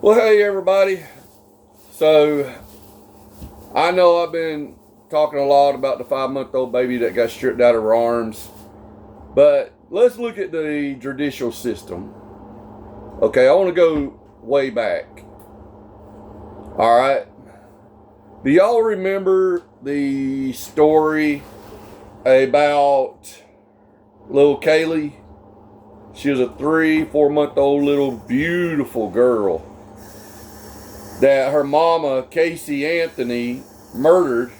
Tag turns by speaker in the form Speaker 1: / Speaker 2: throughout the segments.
Speaker 1: Well, hey everybody. So, I know I've been talking a lot about the 5-month-old baby that got stripped out of her arms, but let's look at the judicial system. Okay, I want to go way back. All right. Do y'all remember the story about little Kaylee? She was a 3-4-month-old little beautiful girl that her mama, Casey Anthony, murdered,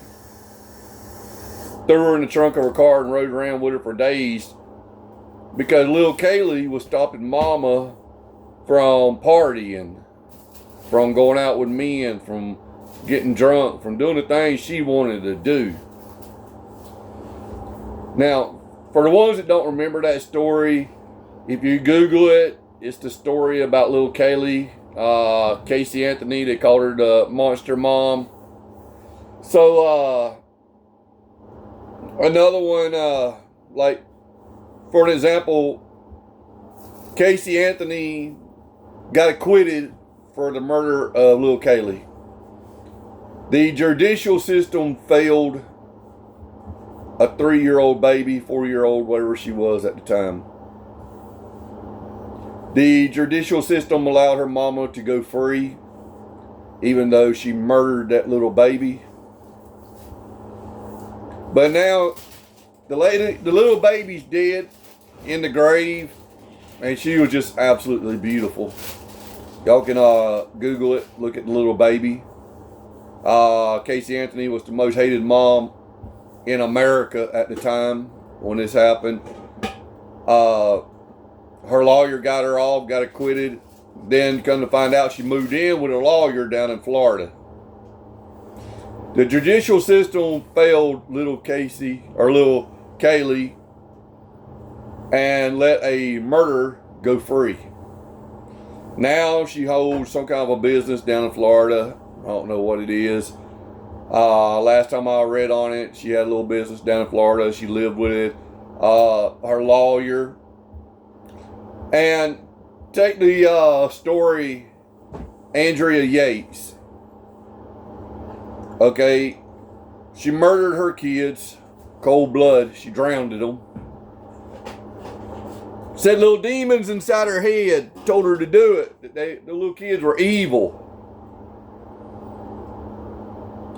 Speaker 1: threw her in the trunk of her car and rode around with her for days because little Kaylee was stopping mama from partying, from going out with men, from getting drunk, from doing the things she wanted to do. Now, for the ones that don't remember that story, if you Google it, it's the story about little Kaylee. Casey Anthony, they called her the monster mom. So, another one, like, for an example, Casey Anthony got acquitted for the murder of little Kaylee. The judicial system failed a 3-year-old baby, 4-year-old, whatever she was at the time. The judicial system allowed her mama to go free, even though she murdered that little baby. But now, the little baby's dead in the grave, and she was just absolutely beautiful. Y'all can Google it, look at the little baby. Casey Anthony was the most hated mom in America at the time when this happened. Her lawyer got her off, got acquitted. Then come to find out she moved in with a lawyer down in Florida. The judicial system failed little Casey, or little Kaylee, and let a murderer go free. Now she holds some kind of a business down in Florida. I don't know what it is. Last time I read on it, she had a little business down in Florida. She lived with it. Her lawyer. And take the story, Andrea Yates. Okay, she murdered her kids, cold blood. She drowned them. Said little demons inside her head told her to do it. That the little kids were evil.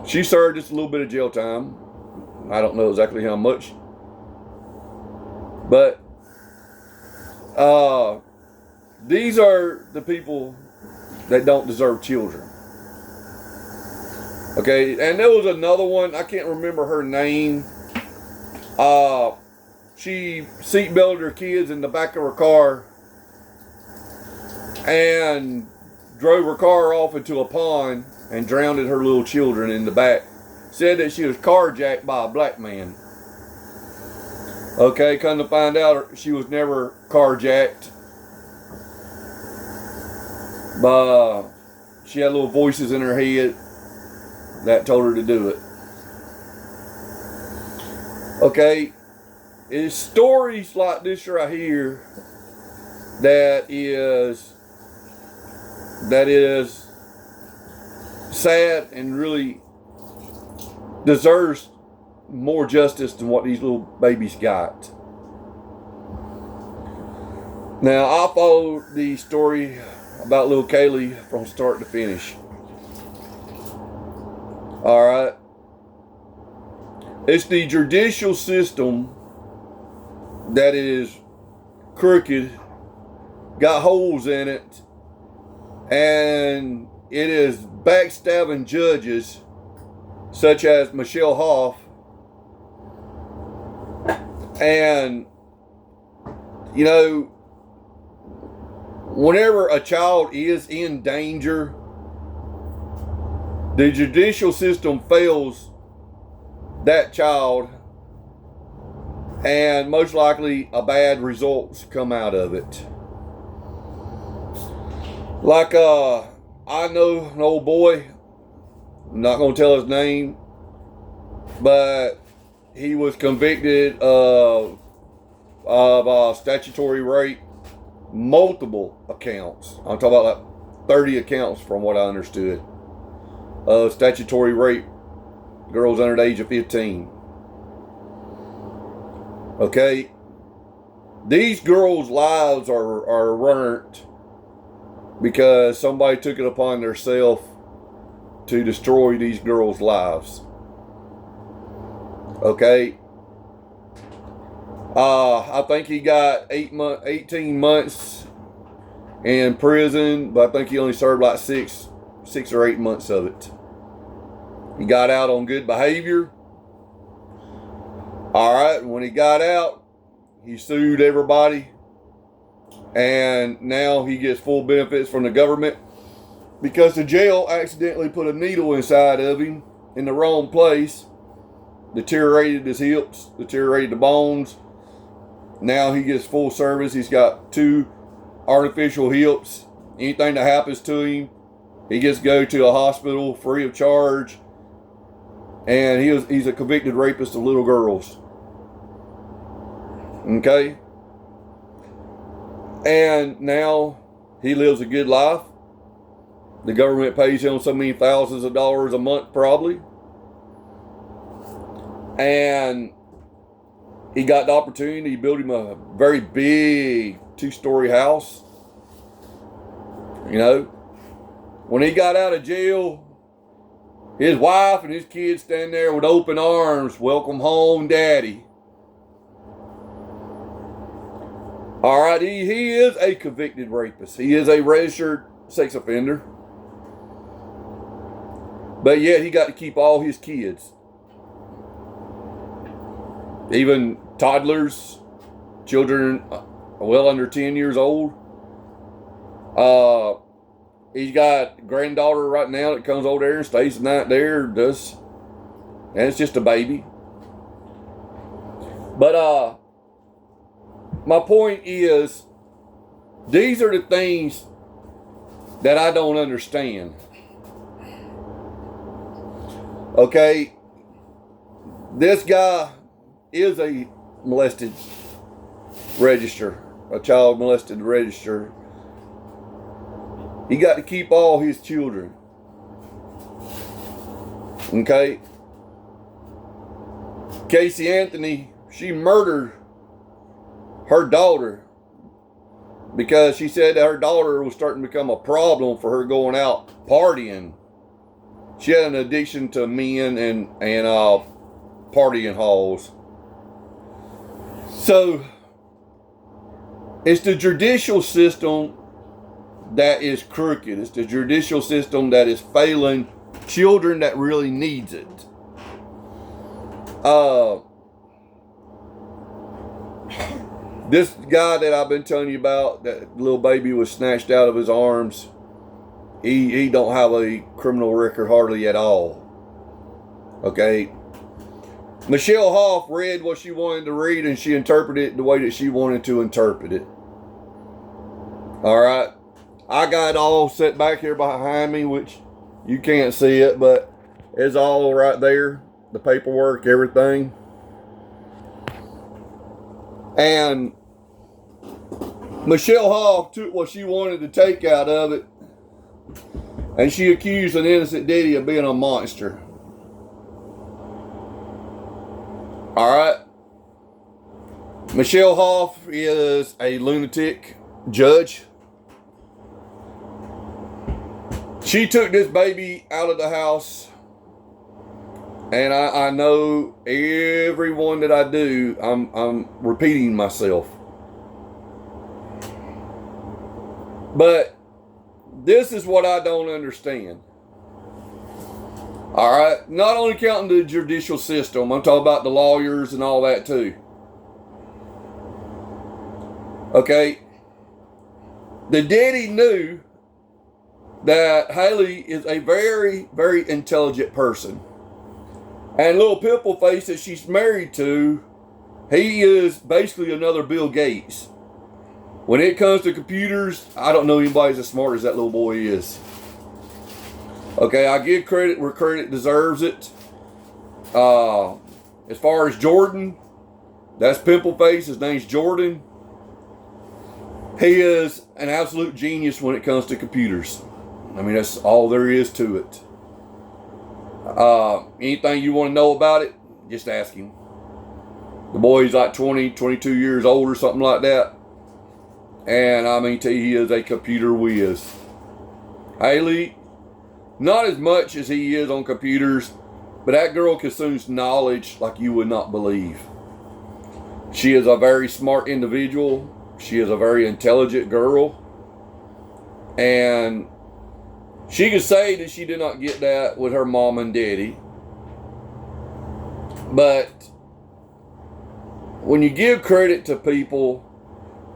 Speaker 1: She served just a little bit of jail time. I don't know exactly how much. But these are the people that don't deserve children. Okay, and there was another one, I can't remember her name. She seatbelted her kids in the back of her car and drove her car off into a pond and drowned her little children in the back. Said that she was carjacked by a black man. Okay, come to find out she was never carjacked. But she had little voices in her head that told her to do it. Okay, it's stories like this right here that is sad and really deserves more justice than what these little babies got. Now, I followed the story about little Kaylee from start to finish. Alright. It's the judicial system that is crooked, got holes in it, and it is backstabbing judges such as Michelle Hoff. And, you know, whenever a child is in danger, the judicial system fails that child, and most likely a bad results come out of it. Like, I know an old boy, I'm not going to tell his name, but he was convicted of statutory rape, multiple accounts. I'm talking about like 30 accounts from what I understood of statutory rape, girls under the age of 15. Okay, these girls' lives are ruined because somebody took it upon themselves to destroy these girls' lives. Okay, I think he got 18 months in prison, but I think he only served like six or 8 months of it. He got out on good behavior. All right, when he got out, he sued everybody, and now he gets full benefits from the government because the jail accidentally put a needle inside of him in the wrong place, deteriorated his hips, deteriorated the bones. Now he gets full service. He's got 2 artificial hips. Anything that happens to him, he gets to go to a hospital free of charge. And he's a convicted rapist of little girls. Okay? And now he lives a good life. The government pays him so many thousands of dollars a month probably. And he got the opportunity to build him a very big 2-story house. You know, when he got out of jail, his wife and his kids stand there with open arms. Welcome home, Daddy. All right, he is a convicted rapist. He is a registered sex offender. But yet he got to keep all his kids. Even toddlers, children well under 10 years old. He's got a granddaughter right now that comes over there and stays the night there. And it's just a baby. But my point is, these are the things that I don't understand. Okay, this guy is a molested register, a child molested register. He got to keep all his children. Okay? Casey Anthony, she murdered her daughter because she said that her daughter was starting to become a problem for her going out partying. She had an addiction to men and partying halls. So, it's the judicial system that is crooked. It's the judicial system that is failing children that really needs it. This guy that I've been telling you about, that little baby was snatched out of his arms, he don't have a criminal record hardly at all. Okay? Michelle Hoff read what she wanted to read, and she interpreted it the way that she wanted to interpret it. Alright? I got it all set back here behind me, which you can't see it, but it's all right there. The paperwork, everything. And Michelle Hoff took what she wanted to take out of it, and she accused an innocent daddy of being a monster. Alright? Michelle Hoff is a lunatic judge. She took this baby out of the house, and I know everyone that I do, I'm repeating myself. But this is what I don't understand. All right, not only counting the judicial system, I'm talking about the lawyers and all that too. Okay, the daddy knew that Haley is a very, very intelligent person. And little pimple face that she's married to, he is basically another Bill Gates. When it comes to computers, I don't know anybody as smart as that little boy is. Okay, I give credit where credit deserves it. As far as Jordan, that's pimple face. His name's Jordan. He is an absolute genius when it comes to computers. I mean, that's all there is to it. Anything you want to know about it, just ask him. The boy's like 20, 22 years old or something like that. And I mean, tell you, he is a computer whiz. Haley, not as much as he is on computers, but that girl consumes knowledge like you would not believe. She is a very smart individual. She is a very intelligent girl. And she can say that she did not get that with her mom and daddy. But when you give credit to people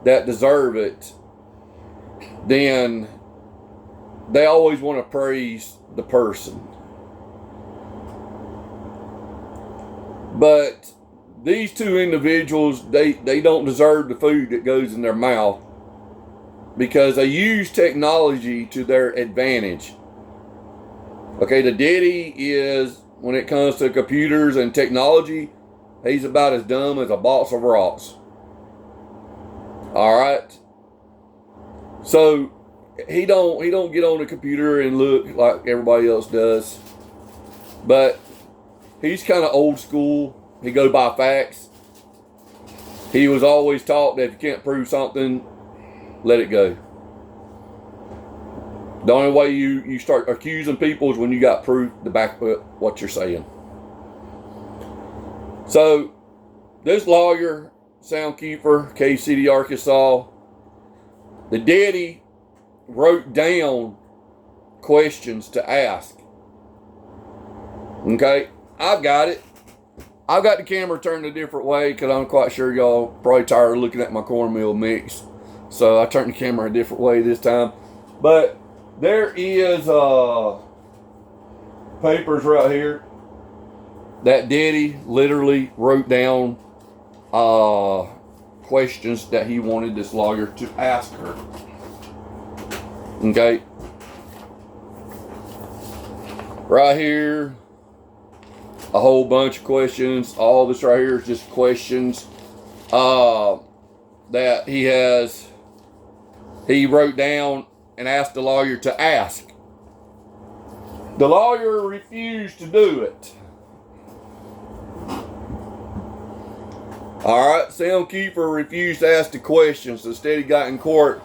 Speaker 1: that deserve it, then they always want to praise the person. But these two individuals, they don't deserve the food that goes in their mouth because they use technology to their advantage. Okay, the daddy is, when it comes to computers and technology, he's about as dumb as a box of rocks. All right. So he don't get on the computer and look like everybody else does. But he's kind of old school. He goes by facts. He was always taught that if you can't prove something, let it go. The only way you start accusing people is when you got proof to back up what you're saying. So this lawyer, Sam Kiefer, Cave City, Arkansas, the daddy wrote down questions to ask. Okay, I've got it. I've got the camera turned a different way because I'm quite sure y'all probably tired of looking at my cornmeal mix. So I turned the camera a different way this time. But there is papers right here that daddy literally wrote down questions that he wanted this lawyer to ask her. Okay. Right here, a whole bunch of questions. All this right here is just questions that he wrote down and asked the lawyer to ask. The lawyer refused to do it. Alright, Sam Kiefer refused to ask the questions. Instead he got in court.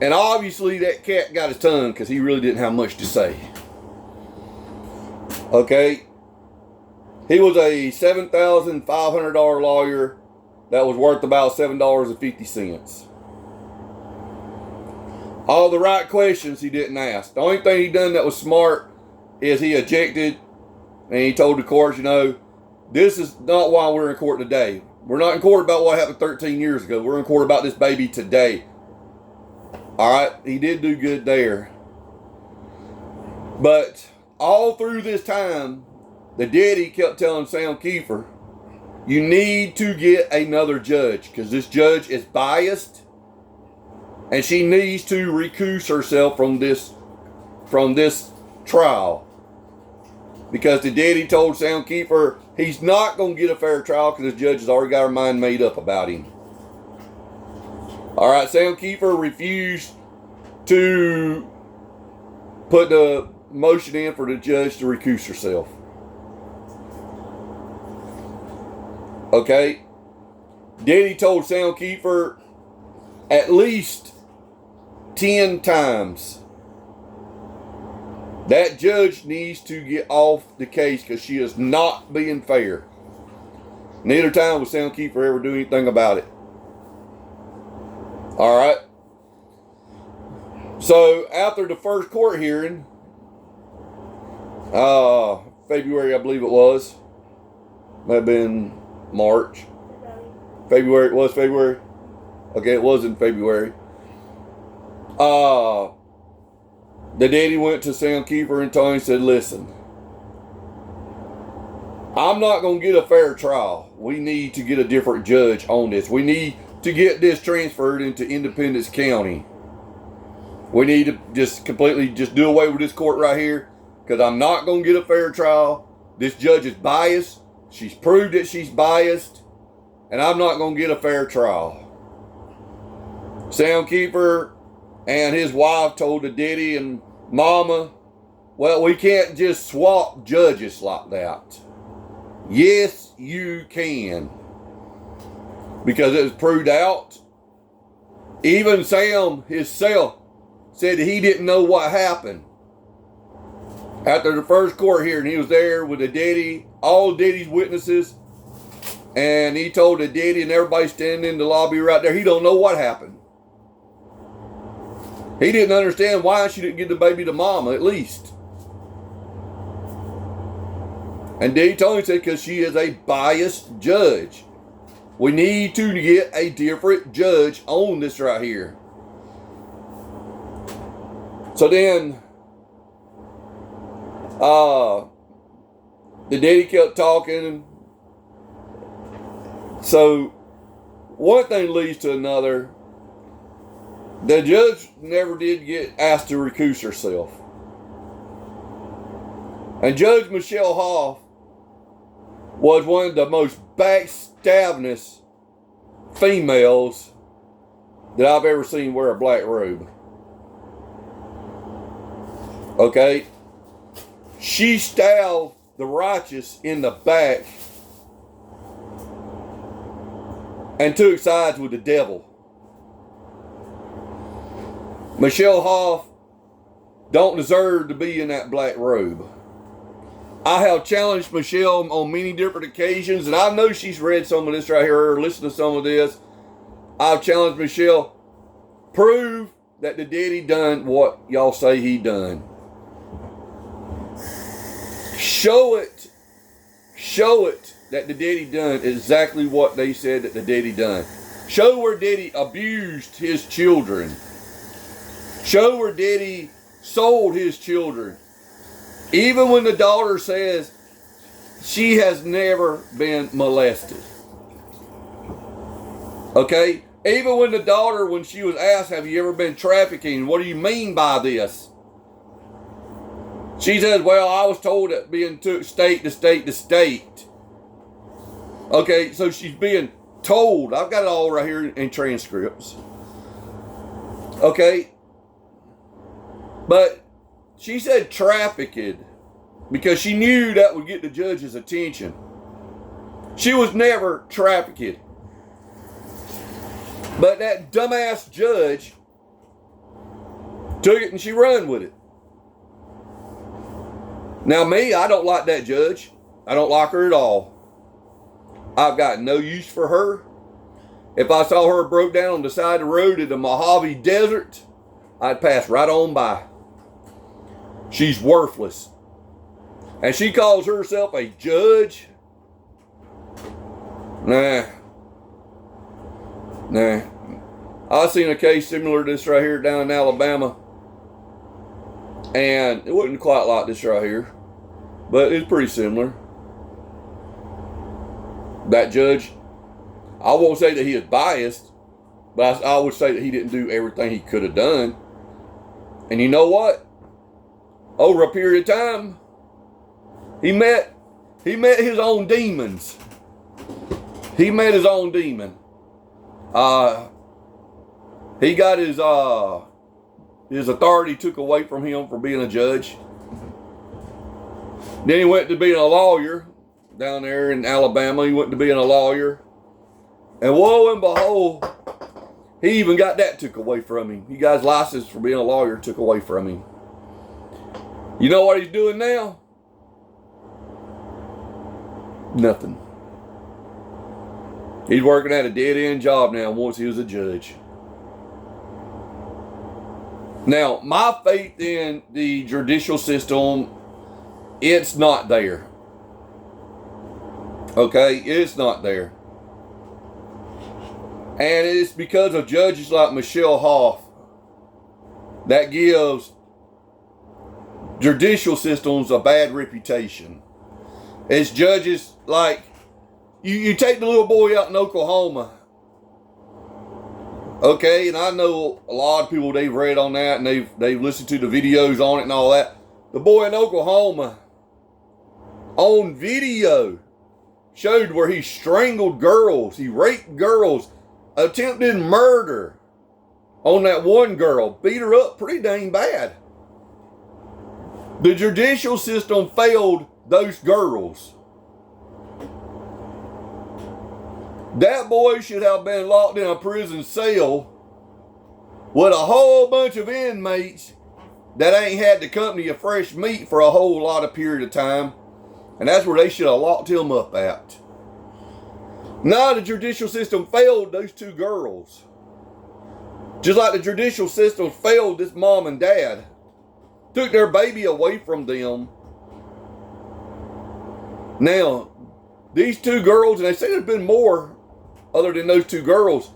Speaker 1: And obviously that cat got his tongue because he really didn't have much to say. Okay. He was a $7,500 lawyer that was worth about $7.50. All the right questions he didn't ask. The only thing he done that was smart is he objected and he told the court, this is not why we're in court today. We're not in court about what happened 13 years ago. We're in court about this baby today. Alright, he did do good there. But all through this time, the daddy kept telling Sam Kiefer, you need to get another judge because this judge is biased and she needs to recuse herself from this trial. Because the daddy told Sam Kiefer he's not going to get a fair trial because the judge has already got her mind made up about him. Alright, Sam Kiefer refused to put the motion in for the judge to recuse herself. Okay? Daddy told Sam Kiefer at least 10 times that judge needs to get off the case because she is not being fair. Neither time would Sam Kiefer ever do anything about it. Alright? So, after the first court hearing, February, I believe it was. Might have been March. February, it was February? Okay, it was in February. The daddy went to Sam Kiefer and told him, said, listen, I'm not going to get a fair trial. We need to get a different judge on this. We need to get this transferred into Independence County. We need to just completely do away with this court right here because I'm not going to get a fair trial. This judge is biased. She's proved that she's biased. And I'm not going to get a fair trial. Sam Kiefer and his wife told the daddy and Mama, well, we can't just swap judges like that. Yes, you can. Because it was proved out. Even Sam himself said that he didn't know what happened. After the first court hearing, he was there with the daddy, all daddy's witnesses, and he told the daddy and everybody standing in the lobby right there, he don't know what happened. He didn't understand why she didn't give the baby to mama, at least. And daddy told him, said, because she is a biased judge. We need to get a different judge on this right here. So then, the daddy kept talking. So, one thing leads to another. The judge never did get asked to recuse herself. And Judge Michelle Hoff was one of the most backstabbingest females that I've ever seen wear a black robe. Okay? She stabbed the righteous in the back and took sides with the devil. Michelle Hoff don't deserve to be in that black robe. I have challenged Michelle on many different occasions, and I know she's read some of this right here or listened to some of this. I've challenged Michelle, prove that the daddy done what y'all say he done. Show it that the daddy done exactly what they said that the daddy done. Show where daddy abused his children. Show where daddy sold his children. Even when the daughter says she has never been molested. Okay? Even when the daughter, when she was asked, have you ever been trafficking? What do you mean by this? She said, well, I was told that being took state to state to state. Okay, so she's being told. I've got it all right here in transcripts. Okay? But she said trafficked because she knew that would get the judge's attention. She was never trafficked. But that dumbass judge took it and she run with it. Now me, I don't like that judge. I don't like her at all. I've got no use for her. If I saw her broke down on the side of the road in the Mojave Desert, I'd pass right on by. She's worthless. And she calls herself a judge? Nah. I seen a case similar to this right here down in Alabama. And it wasn't quite like this right here. But it's pretty similar. That judge, I won't say that he is biased, but I would say that he didn't do everything he could have done. And you know what? Over a period of time, he met his own demons. He met his own demon. He got his authority took away from him for being a judge. Then he went to being a lawyer down there in Alabama. He went to being a lawyer. And woe and behold, he even got that took away from him. He got his license for being a lawyer took away from him. You know what he's doing now? Nothing. He's working at a dead-end job now once he was a judge. Now, my faith in the judicial system, it's not there. Okay? It's not there. And it's because of judges like Michelle Hoff that gives judicial systems a bad reputation. It's judges like, you take the little boy out in Oklahoma. Okay, and I know a lot of people, they've read on that and they've listened to the videos on it and all that. The boy in Oklahoma, on video, showed where he strangled girls, he raped girls, attempted murder on that one girl, beat her up pretty dang bad. The judicial system failed those girls. That boy should have been locked in a prison cell with a whole bunch of inmates that ain't had the company of fresh meat for a whole lot of period of time. And that's where they should have locked him up at. Now the judicial system failed those two girls. Just like the judicial system failed this mom and dad. Took their baby away from them. Now, these two girls, and they say there's been more other than those two girls.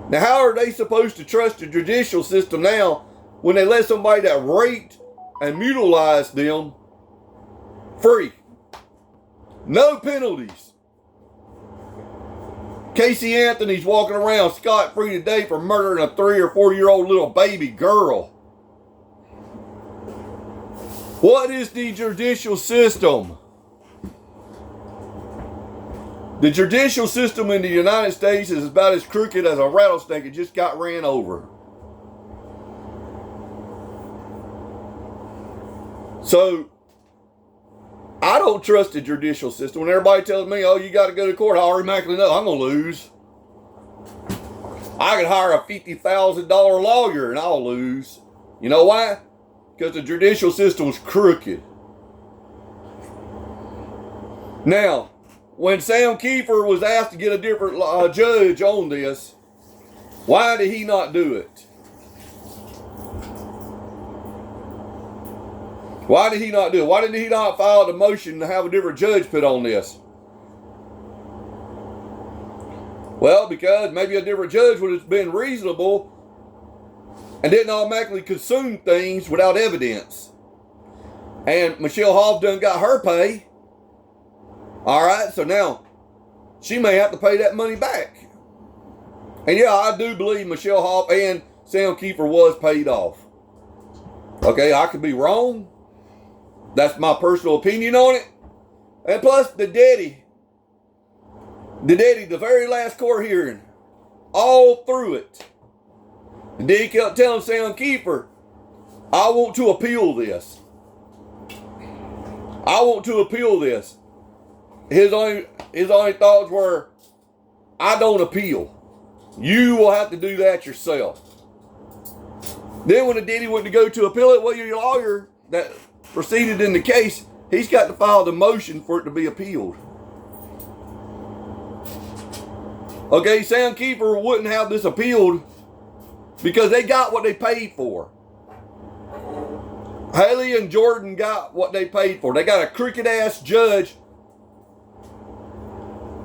Speaker 1: Now, how are they supposed to trust the judicial system now when they let somebody that raped and mutilized them free? No penalties. Casey Anthony's walking around scot-free today for murdering a 3 or 4 year old little baby girl. What is the judicial system? The judicial system in the United States is about as crooked as a rattlesnake that just got ran over. So, I don't trust the judicial system. When everybody tells me, oh, you got to go to court, I automatically know I'm going to lose. I could hire a $50,000 lawyer and I'll lose. You know why? Because the judicial system is crooked. Now, when Sam Kiefer was asked to get a different judge on this, why did he not do it? Why did he not do it? Why did he not file the motion to have a different judge put on this? Well, because maybe a different judge would have been reasonable and didn't automatically consume things without evidence. And Michelle Hoff done got her pay. All right, so now she may have to pay that money back. And yeah, I do believe Michelle Hoff and Sam Kiefer was paid off. Okay, I could be wrong. That's my personal opinion on it. And plus, the daddy, the very last court hearing, all through it, the daddy kept telling Sam Kiefer, I want to appeal this. I want to appeal this. His only thoughts were, I don't appeal. You will have to do that yourself. Then when the daddy went to go to appeal it, well, your lawyer that proceeded in the case, he's got to file the motion for it to be appealed. Okay, Sam Kiefer wouldn't have this appealed because they got what they paid for. Haley and Jordan got what they paid for. They got a crooked-ass judge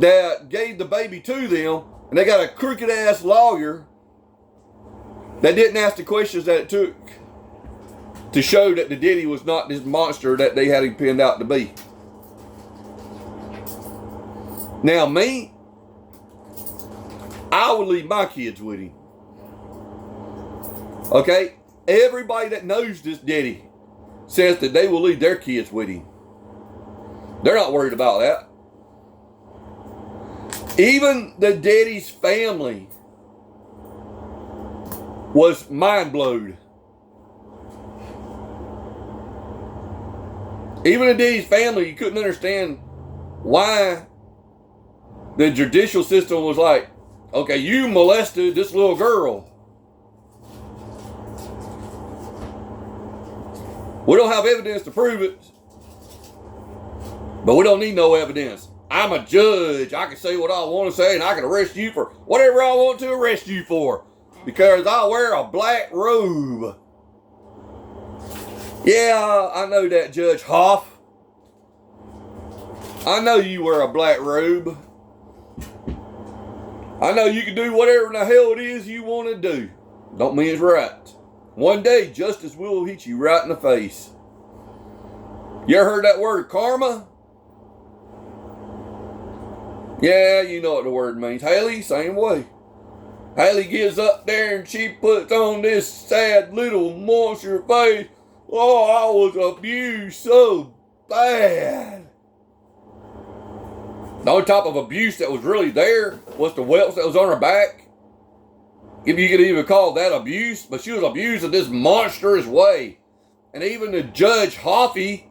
Speaker 1: that gave the baby to them, and they got a crooked-ass lawyer that didn't ask the questions that it took to show that the daddy was not this monster that they had him pinned out to be. Now me, I would leave my kids with him. Okay? Everybody that knows this daddy says that they will leave their kids with him. They're not worried about that. Even the daddy's family was mind blown. Even the daddy's family, you couldn't understand why the judicial system was like, okay, you molested this little girl. We don't have evidence to prove it, but we don't need no evidence. I'm a judge. I can say what I want to say, and I can arrest you for whatever I want to arrest you for because I wear a black robe. Yeah, I know that, Judge Hoff. I know you wear a black robe. I know you can do whatever in the hell it is you want to do. Don't mean it's right. One day, justice will hit you right in the face. You ever heard that word, karma? Yeah, you know what the word means. Haley, same way. Haley gets up there and she puts on this sad little monster face. Oh, I was abused so bad. The only type of abuse that was really there was the welts that was on her back. If you could even call that abuse, but she was abused in this monstrous way. and even the Judge Hoffy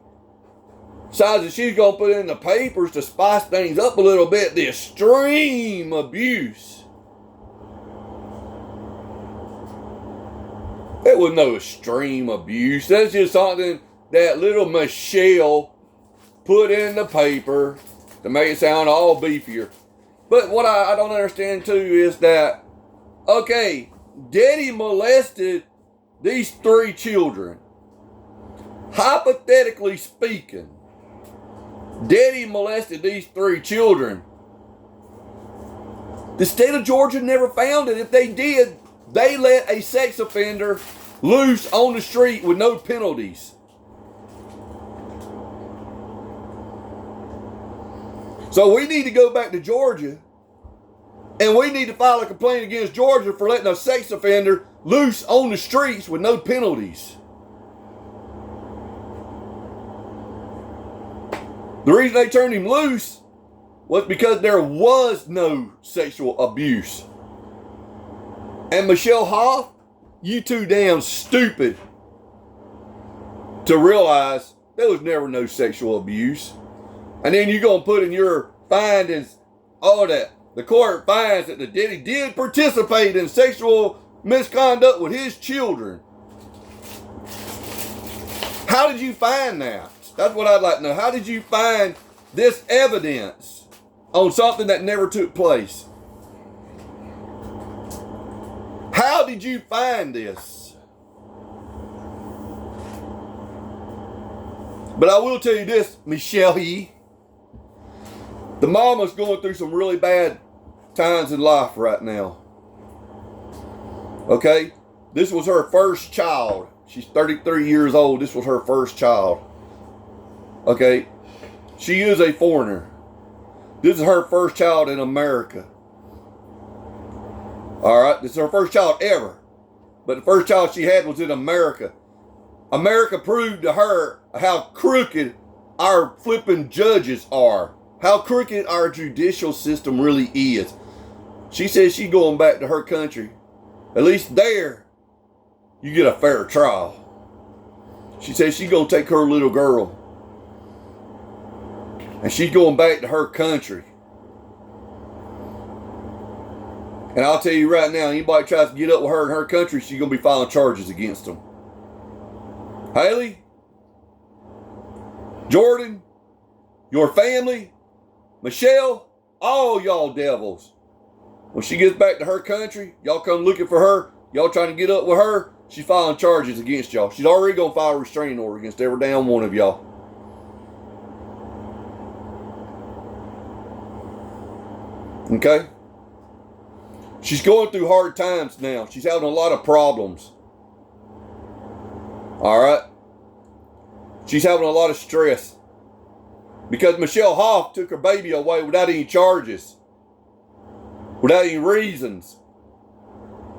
Speaker 1: decides that she's going to put in the papers to spice things up a little bit, the extreme abuse. There was no extreme abuse. That's just something that little Michelle put in the paper to make it sound all beefier. But what I don't understand too is that, okay, Daddy molested these 3 children. Hypothetically speaking, Daddy molested these 3 children. The state of Georgia never found it. If they did, they let a sex offender loose on the street with no penalties. So we need to go back to Georgia, and we need to file a complaint against Georgia for letting a sex offender loose on the streets with no penalties. The reason they turned him loose was because there was no sexual abuse. And Michelle Hoff, you too damn stupid to realize there was never no sexual abuse. And then you're going to put in your findings, all that. The court finds that the daddy did participate in sexual misconduct with his children. How did you find that? That's what I'd like to know. How did you find this evidence on something that never took place? How did you find this? But I will tell you this, Michelle E. The mama's going through some really bad times in life right now. Okay? This was her first child. She's 33 years old. This was her first child. Okay? She is a foreigner. This is her first child in America. Alright? This is her first child ever. But the first child she had was in America. America proved to her how crooked our flipping judges are. How crooked our judicial system really is. She says she's going back to her country. At least there, you get a fair trial. She says she's going to take her little girl. And she's going back to her country. And I'll tell you right now, anybody tries to get up with her in her country, she's going to be filing charges against them. Haley, Jordan, your family, Michelle, all y'all devils. When she gets back to her country, y'all come looking for her, y'all trying to get up with her, she's filing charges against y'all. She's already going to file a restraining order against every damn one of y'all. Okay? She's going through hard times now. She's having a lot of problems. Alright? She's having a lot of stress. Because Michelle Hoff took her baby away without any charges. Without any reasons.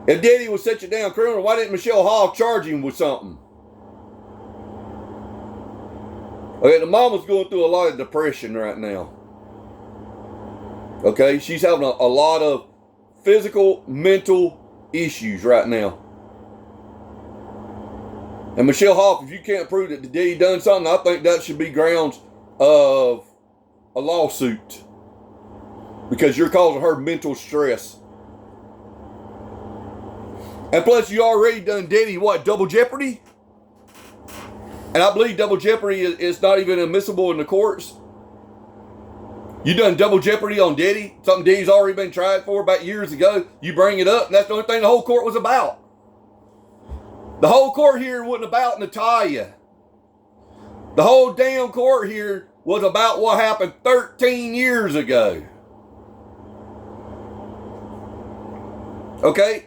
Speaker 1: If Daddy was such a damn criminal, why didn't Michelle Hoff charge him with something? Okay, the mama's going through a lot of depression right now. Okay, she's having a lot of physical, mental issues right now. And Michelle Hoff, if you can't prove that the daddy done something, I think that should be grounds of a lawsuit. Because you're causing her mental stress. And plus you already done Daddy, what, double jeopardy? And I believe double jeopardy is not even admissible in the courts. You done double jeopardy on Daddy, something Daddy's already been tried for about years ago. You bring it up, and that's the only thing the whole court was about. The whole court here wasn't about Natalia. The whole damn court here was about what happened 13 years ago. Okay?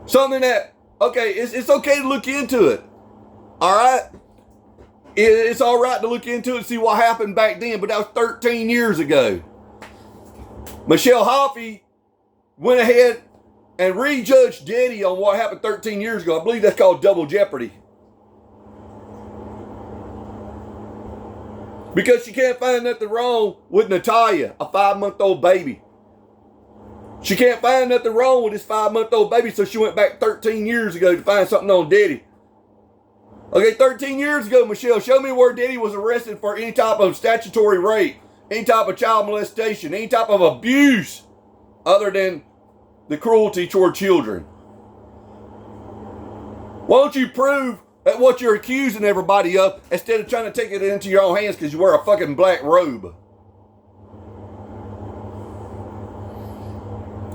Speaker 1: Something that, okay, it's okay to look into it. Alright? It's alright to look into it and see what happened back then, but that was 13 years ago. Michelle Hoffy went ahead and rejudged Daddy on what happened 13 years ago. I believe that's called double jeopardy. Because she can't find nothing wrong with Natalia, a 5-month-old baby. She can't find nothing wrong with this 5-month-old baby, so she went back 13 years ago to find something on Daddy. Okay, 13 years ago, Michelle, show me where Diddy was arrested for any type of statutory rape, any type of child molestation, any type of abuse other than the cruelty toward children. Why don't you prove that what you're accusing everybody of instead of trying to take it into your own hands because you wear a fucking black robe?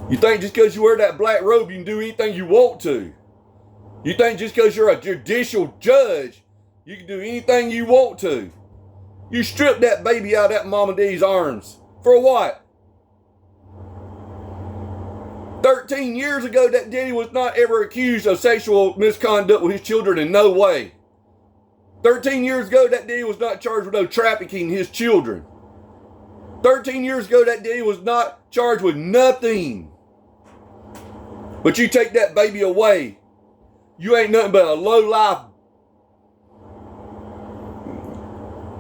Speaker 1: You think just because you wear that black robe you can do anything you want to? You think just because you're a judicial judge you can do anything you want to? You stripped that baby out of that Mama D's arms. For what? 13 years ago, that Diddy was not ever accused of sexual misconduct with his children in no way. 13 years ago, that Diddy was not charged with no trafficking his children. 13 years ago, that Diddy was not charged with nothing. But you take that baby away, you ain't nothing but a low-life.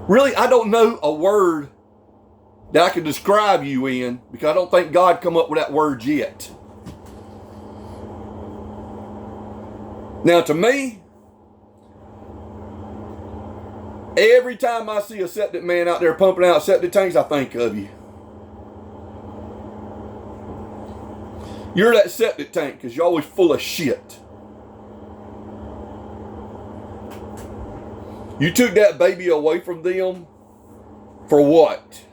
Speaker 1: Really, I don't know a word that I can describe you in because I don't think God come up with that word yet. Now, to me, every time I see a septic man out there pumping out septic tanks, I think of you. You're that septic tank because you're always full of shit. You took that baby away from them for what?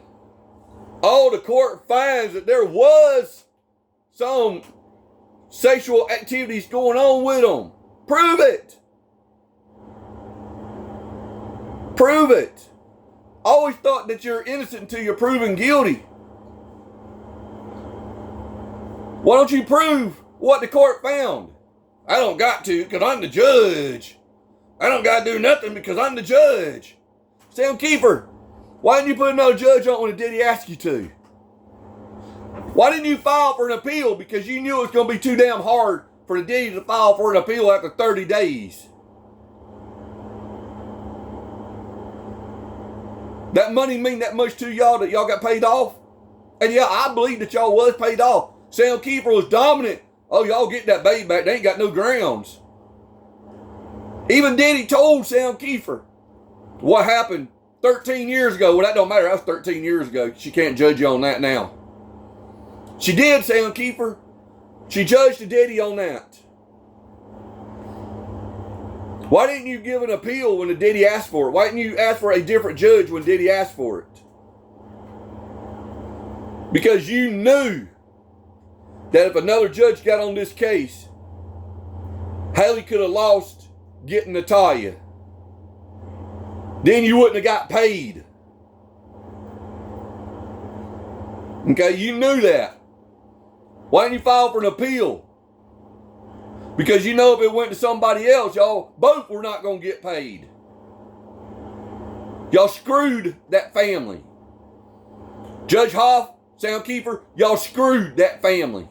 Speaker 1: Oh, the court finds that there was some sexual activities going on with them. Prove it. Prove it. I always thought that you're innocent until you're proven guilty. Why don't you prove what the court found? I don't got to because I'm the judge. I don't got to do nothing because I'm the judge. Sam Kiefer, why didn't you put another judge on when Diddy asked you to? Why didn't you file for an appeal? Because you knew it was going to be too damn hard for the Diddy to file for an appeal after 30 days. That money mean that much to y'all that y'all got paid off? And yeah, I believe that y'all was paid off. Sam Kiefer was dominant. Oh, y'all get that baby back. They ain't got no grounds. Even Diddy told Sam Kiefer what happened 13 years ago. Well, that don't matter. That was 13 years ago. She can't judge you on that now. She did, Sam Kiefer. She judged the Diddy on that. Why didn't you give an appeal when the Diddy asked for it? Why didn't you ask for a different judge when Diddy asked for it? Because you knew that if another judge got on this case, Haley could have lost getting Natalia. Then you wouldn't have got paid. Okay, you knew that. Why didn't you file for an appeal? Because you know if it went to somebody else, y'all both were not going to get paid. Y'all screwed that family. Judge Hoff, Sam Kiefer, y'all screwed that family.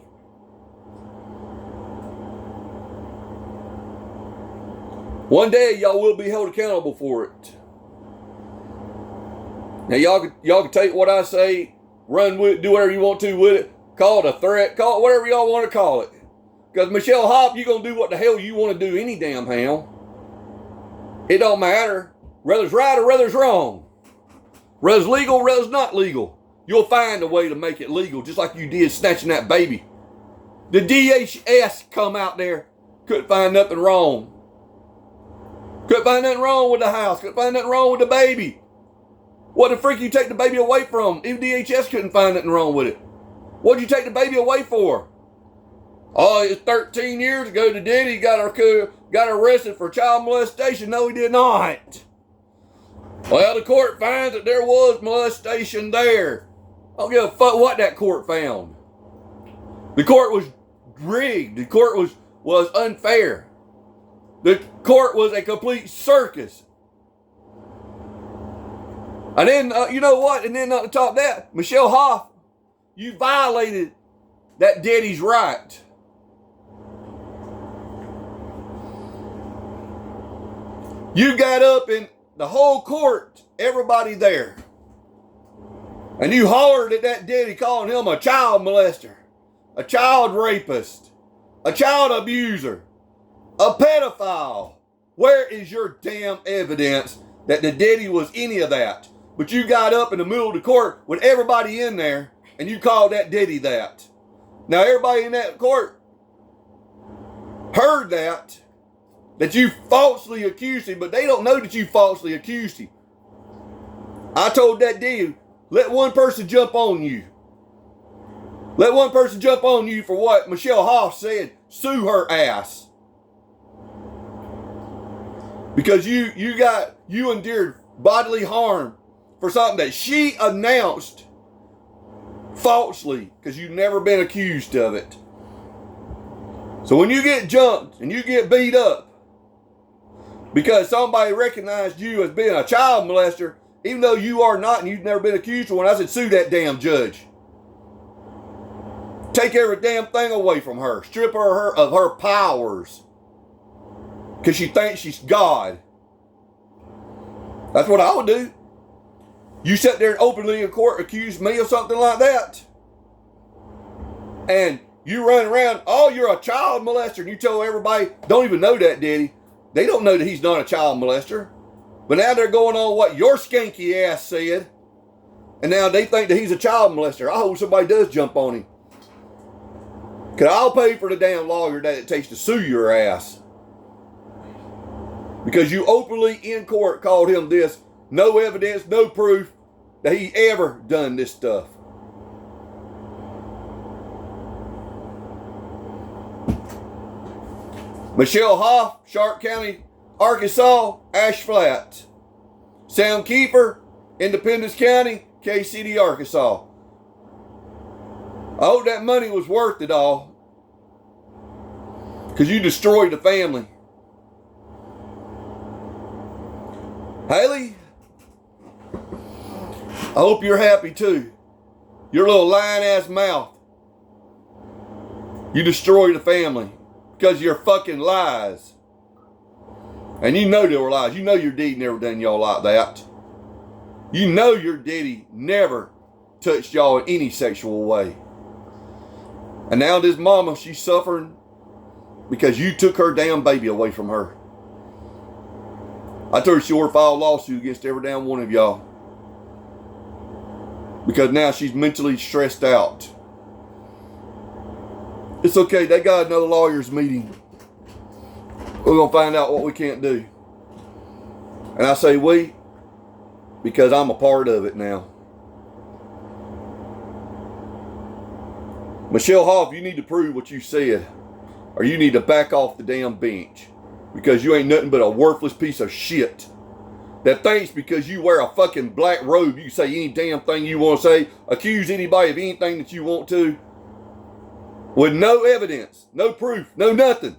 Speaker 1: One day y'all will be held accountable for it. Now y'all can take what I say, run with it, do whatever you want to with it, call it a threat, call it whatever y'all want to call it. Because Michelle Hoff, you're going to do what the hell you want to do any damn how. It don't matter. Whether it's right or whether it's wrong. Whether it's legal, whether it's not legal. You'll find a way to make it legal, just like you did snatching that baby. The DHS come out there, couldn't find nothing wrong. Couldn't find nothing wrong with the house. Couldn't find nothing wrong with the baby. What the freak you take the baby away from? Even DHS couldn't find nothing wrong with it. What'd you take the baby away for? Oh, it's 13 years ago the Diddy got arrested for child molestation. No, he did not. Well, the court finds that there was molestation there. I don't give a fuck what that court found. The court was rigged. The court was unfair. The court was a complete circus. And then, you know what? And then on top of that, Michelle Hoff, you violated that Diddy's right. You got up in the whole court, everybody there, and you hollered at that Diddy, calling him a child molester, a child rapist, a child abuser, a pedophile. Where is your damn evidence that the daddy was any of that? But you got up in the middle of the court with everybody in there and you called that daddy that. Now everybody in that court heard that you falsely accused him, but they don't know that you falsely accused him. I told that dude, let one person jump on you. Let one person jump on you for what Michelle Hoff said. Sue her ass. Because you endured bodily harm for something that she announced falsely, because you've never been accused of it. So when you get jumped and you get beat up because somebody recognized you as being a child molester, even though you are not and you've never been accused of one, I said, sue that damn judge. Take every damn thing away from her. Strip her of her powers. Because she thinks she's God. That's what I would do. You sit there and openly in court accuse me of something like that. And you run around, oh, you're a child molester. And you tell everybody, don't even know that, daddy. They don't know that he's not a child molester. But now they're going on what your skanky ass said. And now they think that he's a child molester. I hope somebody does jump on him. Because I'll pay for the damn lawyer that it takes to sue your ass. Because you openly in court called him this. No evidence, no proof that he ever done this stuff. Michelle Hoff, Sharp County, Arkansas, Ash Flat. Sam Keeper, Independence County, K-City, Arkansas. I hope that money was worth it all. Because you destroyed the family. Haley, I hope you're happy too. Your little lying ass mouth. You destroyed the family because of your fucking lies. And you know they were lies. You know your daddy never done y'all like that. You know your daddy never touched y'all in any sexual way. And now this mama, she's suffering because you took her damn baby away from her. I told her she ought to file a lawsuit against every damn one of y'all. Because now she's mentally stressed out. It's okay, they got another lawyer's meeting. We're going to find out what we can't do. And I say we, because I'm a part of it now. Michelle Hoff, you need to prove what you said. Or you need to back off the damn bench. Because you ain't nothing but a worthless piece of shit. That thinks because you wear a fucking black robe, you say any damn thing you want to say. Accuse anybody of anything that you want to. With no evidence, no proof, no nothing.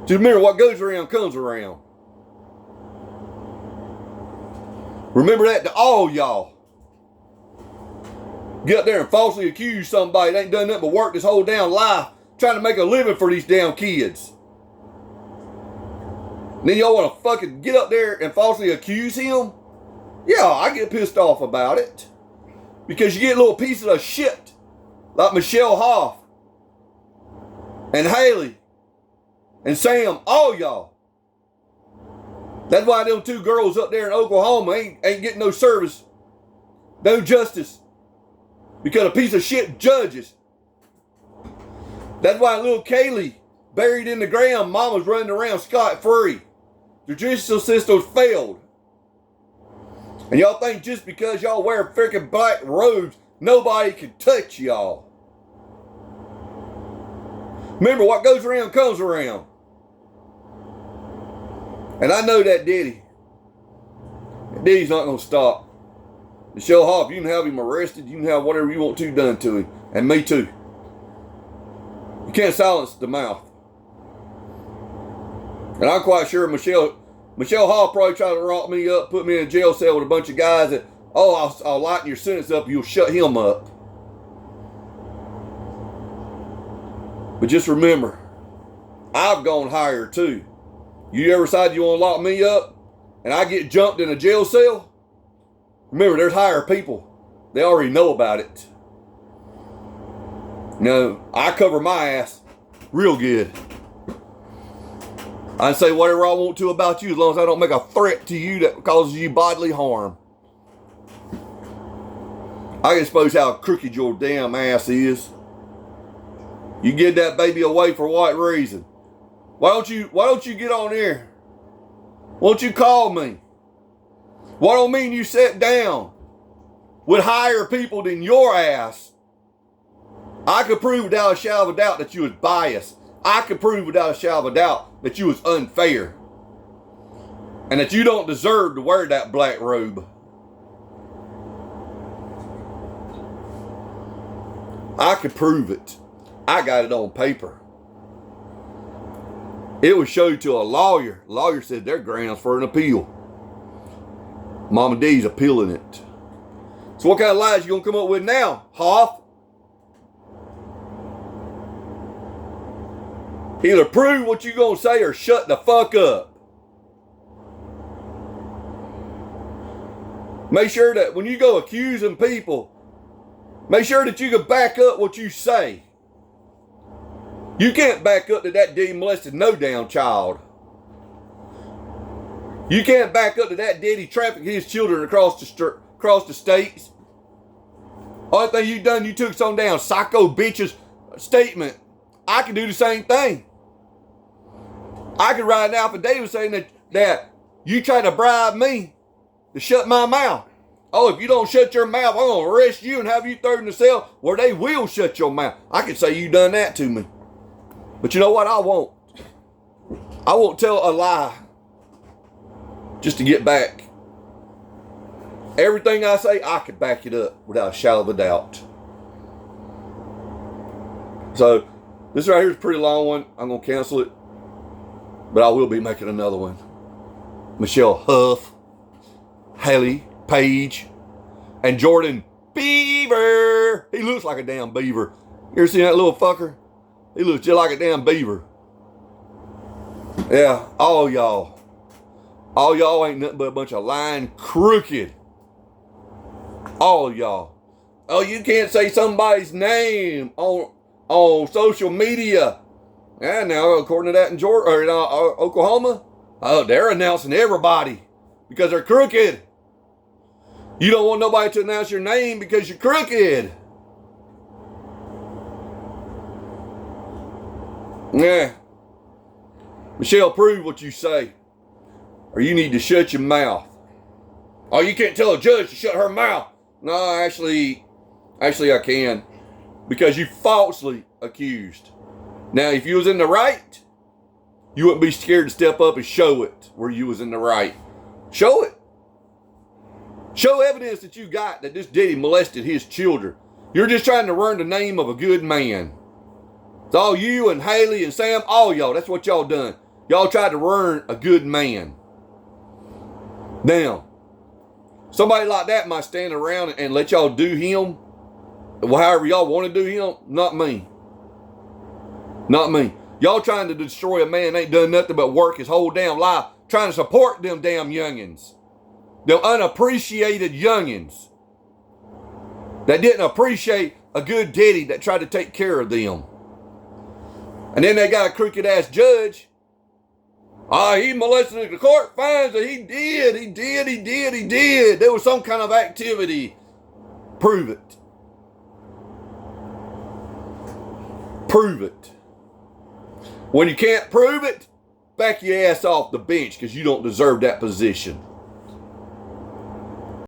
Speaker 1: Just remember, what goes around comes around. Remember that to all y'all. Get up there and falsely accuse somebody that ain't done nothing but work this whole damn life trying to make a living for these damn kids. And then y'all want to fucking get up there and falsely accuse him? Yeah, I get pissed off about it. Because you get little pieces of shit like Michelle Hoff and Haley and Sam, all y'all. That's why them two girls up there in Oklahoma ain't getting no service, no justice. Because a piece of shit judges. That's why little Kaylee buried in the ground, mama's running around scot-free. The judicial system's failed. And y'all think just because y'all wear freaking black robes, nobody can touch y'all. Remember, what goes around comes around. And I know that daddy. That daddy's not going to stop. Michelle Hoff, you can have him arrested. You can have whatever you want to done to him. And me too. You can't silence the mouth. And I'm quite sure Michelle Hoff probably tried to lock me up, put me in a jail cell with a bunch of guys that, oh, I'll lighten your sentence up, you'll shut him up. But just remember, I've gone higher too. You ever decide you want to lock me up and I get jumped in a jail cell? Remember, there's higher people. They already know about it. No, I cover my ass real good. I can say whatever I want to about you as long as I don't make a threat to you that causes you bodily harm. I can expose how crooked your damn ass is. You get that baby away for what reason? Why don't you get on here? Why don't you call me? Why don't mean you sit down with higher people than your ass? I could prove without a shadow of a doubt that you was biased. I could prove without a shadow of a doubt that you was unfair. And that you don't deserve to wear that black robe. I could prove it. I got it on paper. It was showed to a lawyer. The lawyer said they're grounds for an appeal. Mama D's appealing it. So what kind of lies you gonna come up with now, Hoff? Either prove what you gonna say or shut the fuck up. Make sure that when you go accusing people, make sure that you can back up what you say. You can't back up that daddy molested no damn child. You can't back up that daddy trafficked his children across the states. Only thing you done, you took some damn psycho bitch's statement. I can do the same thing. I could write an affidavit saying that you tried to bribe me to shut my mouth. Oh, if you don't shut your mouth, I'm going to arrest you and have you thrown in the cell where they will shut your mouth. I could say you done that to me. But you know what? I won't. I won't tell a lie just to get back. Everything I say, I could back it up without a shadow of a doubt. So, this right here is a pretty long one. I'm going to cancel it. But I will be making another one. Michelle Huff, Haley Page, and Jordan Beaver. He looks like a damn beaver. You ever seen that little fucker? He looks just like a damn beaver. Yeah, all y'all. All y'all ain't nothing but a bunch of lying crooked. All y'all. Oh, you can't say somebody's name on social media. And now, according to that in Georgia, or in Oklahoma, they're announcing everybody because they're crooked. You don't want nobody to announce your name because you're crooked. Yeah. Michelle, prove what you say. Or you need to shut your mouth. Oh, you can't tell a judge to shut her mouth. No, actually I can. Because you falsely accused. Now, if you was in the right, you wouldn't be scared to step up and show it where you was in the right. Show it. Show evidence that you got that this daddy molested his children. You're just trying to earn the name of a good man. It's all you and Haley and Sam, all y'all. That's what y'all done. Y'all tried to earn a good man. Now, somebody like that might stand around and let y'all do him however y'all want to do him. Not me. Not me. Y'all trying to destroy a man ain't done nothing but work his whole damn life trying to support them damn youngins. Them unappreciated youngins that didn't appreciate a good daddy that tried to take care of them. And then they got a crooked ass judge. He molested the court finds that he did. There was some kind of activity. Prove it. Prove it. When you can't prove it, back your ass off the bench because you don't deserve that position.